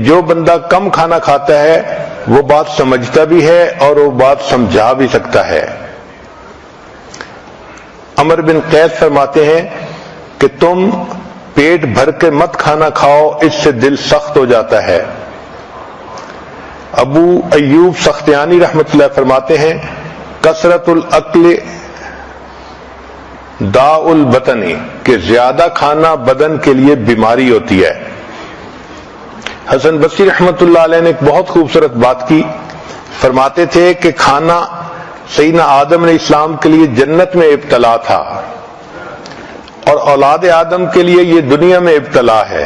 جو بندہ کم کھانا کھاتا ہے وہ بات سمجھتا بھی ہے اور وہ بات سمجھا بھی سکتا ہے۔ عمر بن قیس فرماتے ہیں کہ تم پیٹ بھر کے مت کھانا کھاؤ، اس سے دل سخت ہو جاتا ہے۔ ابو ایوب سختیانی رحمۃ اللہ فرماتے ہیں کثرت الاکل داء البطن، کہ زیادہ کھانا بدن کے لیے بیماری ہوتی ہے۔ حسن بصری رحمۃ اللہ علیہ نے ایک بہت خوبصورت بات کی، فرماتے تھے کہ کھانا سیدنا آدم علیہ السلام کے لیے جنت میں ابتلا تھا اور اولاد آدم کے لیے یہ دنیا میں ابتلا ہے۔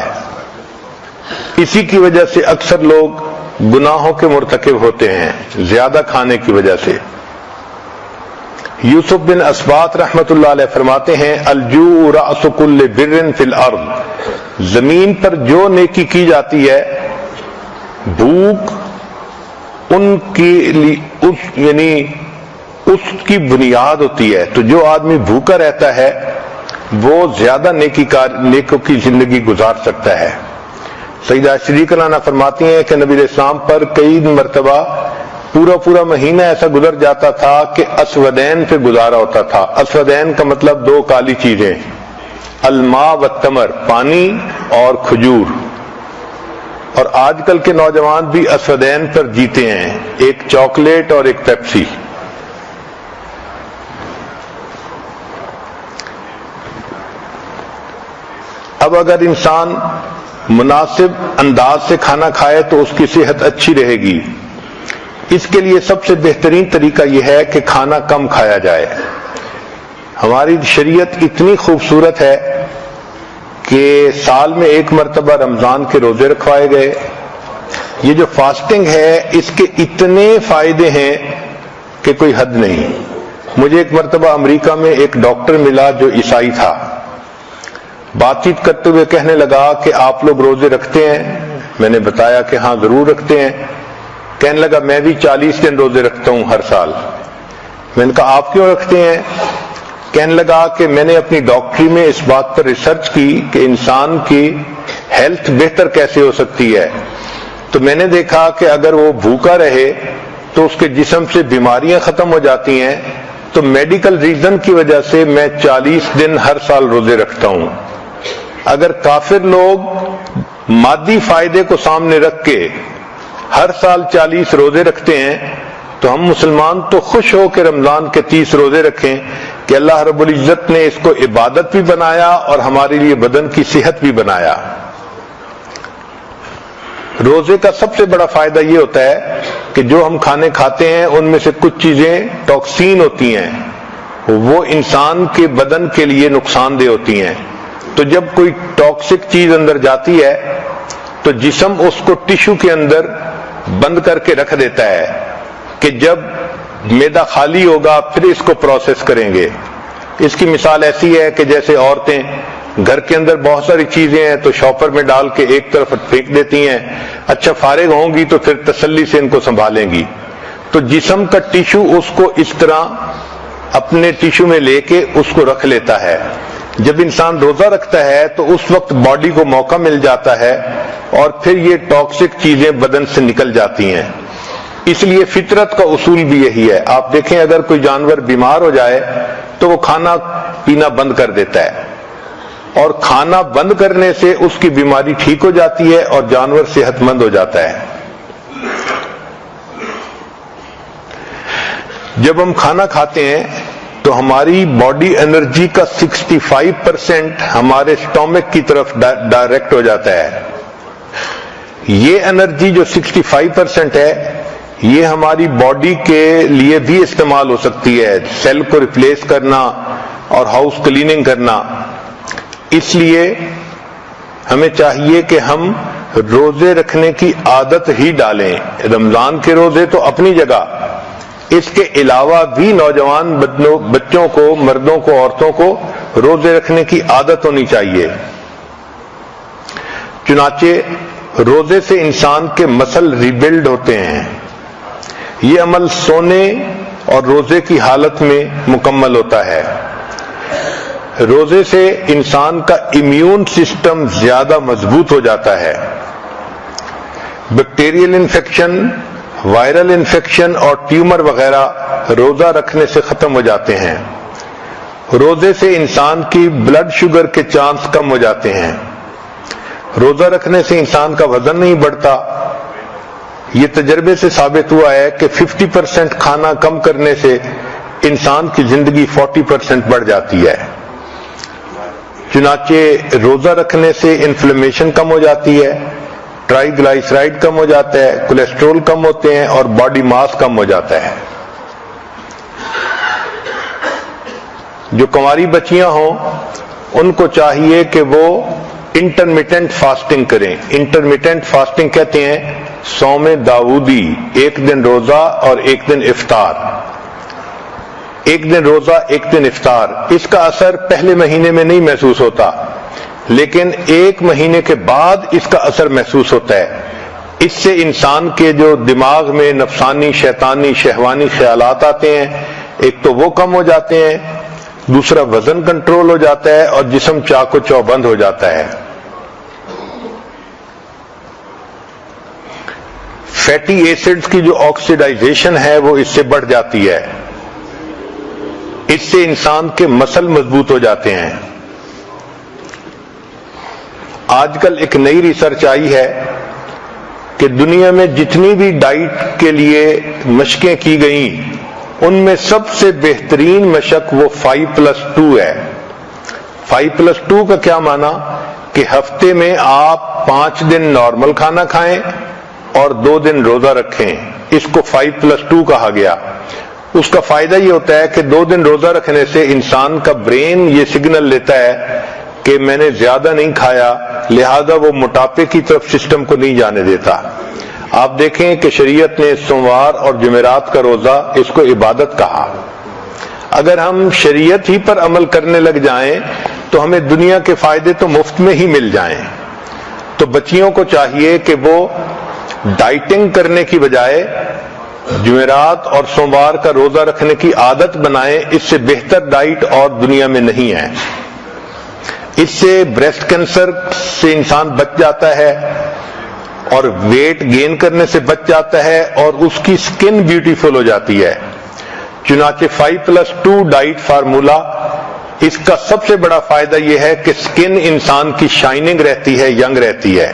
اسی کی وجہ سے اکثر لوگ گناہوں کے مرتکب ہوتے ہیں، زیادہ کھانے کی وجہ سے۔ یوسف بن اسبات رحمۃ اللہ علیہ فرماتے ہیں الجوع رأس کل بر فی الارض، زمین پر جو نیکی کی جاتی ہے بھوک ان کی یعنی اس کی بنیاد ہوتی ہے۔ تو جو آدمی بھوکا رہتا ہے وہ زیادہ نیکوں کی زندگی گزار سکتا ہے۔ سیدہ صدیقہ عنہا فرماتی ہیں کہ نبی علیہ السلام پر کئی مرتبہ پورا مہینہ ایسا گزر جاتا تھا کہ اسودین پہ گزارا ہوتا تھا۔ اسودین کا مطلب دو کالی چیزیں، الماء والتمر، پانی اور کھجور۔ اور آج کل کے نوجوان بھی اسودین پر جیتے ہیں، ایک چاکلیٹ اور ایک پیپسی۔ اب اگر انسان مناسب انداز سے کھانا کھائے تو اس کی صحت اچھی رہے گی۔ اس کے لیے سب سے بہترین طریقہ یہ ہے کہ کھانا کم کھایا جائے۔ ہماری شریعت اتنی خوبصورت ہے کہ سال میں ایک مرتبہ رمضان کے روزے رکھوائے گئے۔ یہ جو فاسٹنگ ہے اس کے اتنے فائدے ہیں کہ کوئی حد نہیں۔ مجھے ایک مرتبہ امریکہ میں ایک ڈاکٹر ملا جو عیسائی تھا، بات چیت کرتے ہوئے کہنے لگا کہ آپ لوگ روزے رکھتے ہیں؟ میں نے بتایا کہ ہاں ضرور رکھتے ہیں۔ کہنے لگا میں بھی 40 دن روزے رکھتا ہوں ہر سال۔ میں نے کہا آپ کیوں رکھتے ہیں؟ کہنے لگا کہ میں نے اپنی ڈاکٹری میں اس بات پر ریسرچ کی کہ انسان کی ہیلتھ بہتر کیسے ہو سکتی ہے، تو میں نے دیکھا کہ اگر وہ بھوکا رہے تو اس کے جسم سے بیماریاں ختم ہو جاتی ہیں، تو میڈیکل ریزن کی وجہ سے میں 40 دن ہر سال روزے رکھتا ہوں۔ اگر کافر لوگ مادی فائدے کو سامنے رکھ کے ہر سال 40 روزے رکھتے ہیں تو ہم مسلمان تو خوش ہو کے رمضان کے 30 روزے رکھیں کہ اللہ رب العزت نے اس کو عبادت بھی بنایا اور ہمارے لیے بدن کی صحت بھی بنایا۔ روزے کا سب سے بڑا فائدہ یہ ہوتا ہے کہ جو ہم کھانے کھاتے ہیں ان میں سے کچھ چیزیں ٹاکسین ہوتی ہیں، وہ انسان کے بدن کے لیے نقصان دہ ہوتی ہیں۔ تو جب کوئی ٹاکسک چیز اندر جاتی ہے تو جسم اس کو ٹشو کے اندر بند کر کے رکھ دیتا ہے کہ جب معدہ خالی ہوگا پھر اس کو پروسیس کریں گے۔ اس کی مثال ایسی ہے کہ جیسے عورتیں گھر کے اندر بہت ساری چیزیں ہیں تو شاپر میں ڈال کے ایک طرف پھینک دیتی ہیں، اچھا فارغ ہوں گی تو پھر تسلی سے ان کو سنبھالیں گی۔ تو جسم کا ٹشو اس کو اس طرح اپنے ٹشو میں لے کے اس کو رکھ لیتا ہے۔ جب انسان روزہ رکھتا ہے تو اس وقت باڈی کو موقع مل جاتا ہے اور پھر یہ ٹاکسک چیزیں بدن سے نکل جاتی ہیں۔ اس لیے فطرت کا اصول بھی یہی ہے۔ آپ دیکھیں اگر کوئی جانور بیمار ہو جائے تو وہ کھانا پینا بند کر دیتا ہے، اور کھانا بند کرنے سے اس کی بیماری ٹھیک ہو جاتی ہے اور جانور صحت مند ہو جاتا ہے۔ جب ہم کھانا کھاتے ہیں تو ہماری باڈی انرجی کا 65% ہمارے سٹومک کی طرف ڈائریکٹ ہو جاتا ہے۔ یہ انرجی جو 65% ہے یہ ہماری باڈی کے لیے بھی استعمال ہو سکتی ہے، سیل کو ریپلیس کرنا اور ہاؤس کلیننگ کرنا۔ اس لیے ہمیں چاہیے کہ ہم روزے رکھنے کی عادت ہی ڈالیں۔ رمضان کے روزے تو اپنی جگہ، اس کے علاوہ بھی نوجوان بچوں کو، مردوں کو، عورتوں کو روزے رکھنے کی عادت ہونی چاہیے۔ چنانچہ روزے سے انسان کے مسل ریبلڈ ہوتے ہیں۔ یہ عمل سونے اور روزے کی حالت میں مکمل ہوتا ہے۔ روزے سے انسان کا امیون سسٹم زیادہ مضبوط ہو جاتا ہے۔ بیکٹیریل انفیکشن، وائرل انفیکشن اور ٹیومر وغیرہ روزہ رکھنے سے ختم ہو جاتے ہیں۔ روزے سے انسان کی بلڈ شوگر کے چانس کم ہو جاتے ہیں۔ روزہ رکھنے سے انسان کا وزن نہیں بڑھتا۔ یہ تجربے سے ثابت ہوا ہے کہ 50% کھانا کم کرنے سے انسان کی زندگی 40% بڑھ جاتی ہے۔ چنانچہ روزہ رکھنے سے انفلیمیشن کم ہو جاتی ہے، ٹرائی گلائسرائڈ کم ہو جاتا ہے، کولیسٹرول کم ہوتے ہیں اور باڈی ماس کم ہو جاتا ہے۔ جو کنواری بچیاں ہوں ان کو چاہیے کہ وہ انٹرمیٹنٹ فاسٹنگ کریں۔ انٹرمیٹنٹ فاسٹنگ کہتے ہیں صوم داؤدی، ایک دن روزہ اور ایک دن افطار۔ ایک دن روزہ ایک دن افطار، اس کا اثر پہلے مہینے میں نہیں محسوس ہوتا، لیکن ایک مہینے کے بعد اس کا اثر محسوس ہوتا ہے۔ اس سے انسان کے جو دماغ میں نفسانی، شیطانی، شہوانی خیالات آتے ہیں، ایک تو وہ کم ہو جاتے ہیں، دوسرا وزن کنٹرول ہو جاتا ہے اور جسم چاق و چوبند ہو جاتا ہے۔ فیٹی ایسڈز کی جو آکسیڈائزیشن ہے وہ اس سے بڑھ جاتی ہے، اس سے انسان کے مسل مضبوط ہو جاتے ہیں۔ آج کل ایک نئی ریسرچ آئی ہے کہ دنیا میں جتنی بھی ڈائٹ کے لیے مشقیں کی گئیں ان میں سب سے بہترین مشق وہ 5+2 ہے۔ 5+2 کا کیا معنی کہ ہفتے میں آپ 5 دن نارمل کھانا کھائیں اور 2 دن روزہ رکھیں، اس کو 5+2 کہا گیا۔ اس کا فائدہ یہ ہوتا ہے کہ 2 دن روزہ رکھنے سے انسان کا برین یہ سگنل لیتا ہے کہ میں نے زیادہ نہیں کھایا، لہذا وہ موٹاپے کی طرف سسٹم کو نہیں جانے دیتا۔ آپ دیکھیں کہ شریعت نے سوموار اور جمعرات کا روزہ اس کو عبادت کہا۔ اگر ہم شریعت ہی پر عمل کرنے لگ جائیں تو ہمیں دنیا کے فائدے تو مفت میں ہی مل جائیں۔ تو بچیوں کو چاہیے کہ وہ ڈائٹنگ کرنے کی بجائے جمعرات اور سوموار کا روزہ رکھنے کی عادت بنائیں، اس سے بہتر ڈائٹ اور دنیا میں نہیں ہے۔ اس سے بریسٹ کینسر سے انسان بچ جاتا ہے اور ویٹ گین کرنے سے بچ جاتا ہے اور اس کی سکن بیوٹیفل ہو جاتی ہے۔ چنانچہ 5+2 ڈائٹ فارمولا، اس کا سب سے بڑا فائدہ یہ ہے کہ سکن انسان کی شائننگ رہتی ہے، ینگ رہتی ہے۔